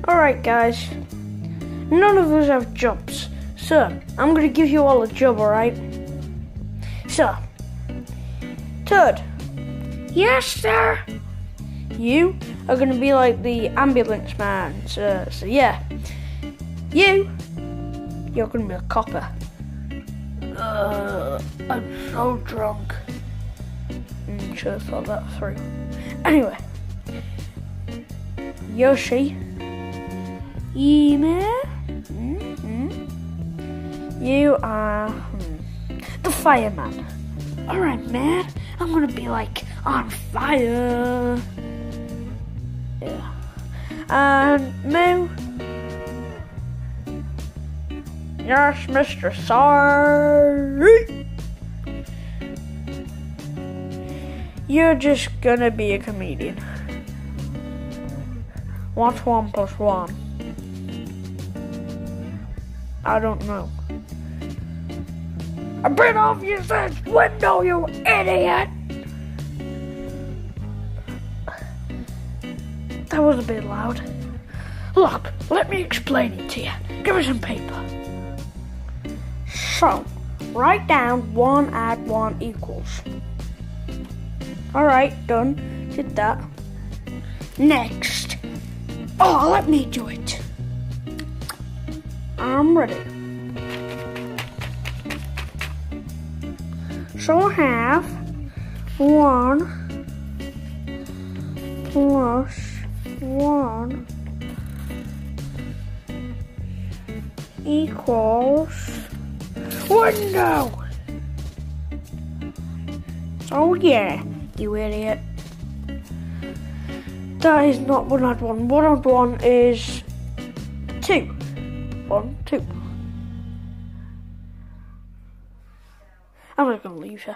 Alright guys, none of us have jobs, so I'm going to give you all a job, alright? So, Toad. Yes, sir. You are going to be like the ambulance man, so yeah. You're going to be a copper. I'm so drunk. Should have thought that through. Anyway. Yoshi. Ema. You are the fireman. Alright, man. I'm gonna be like on fire. Yeah. And Moo. Yes, Mr. Sorry. You're just gonna be a comedian. What's 1 + 1? I don't know. A bit off your sense window, you idiot! That was a bit loud. Look, let me explain it to you. Give me some paper. So, write down 1 + 1 equals. Alright, done. Did that. Next. Oh, let me do it. I'm ready. So I have 1 + 1 equals window. Oh yeah, you idiot. That is not 1 + 1. 1 + 1 is 2. 1, 2. I'm just gonna leave you.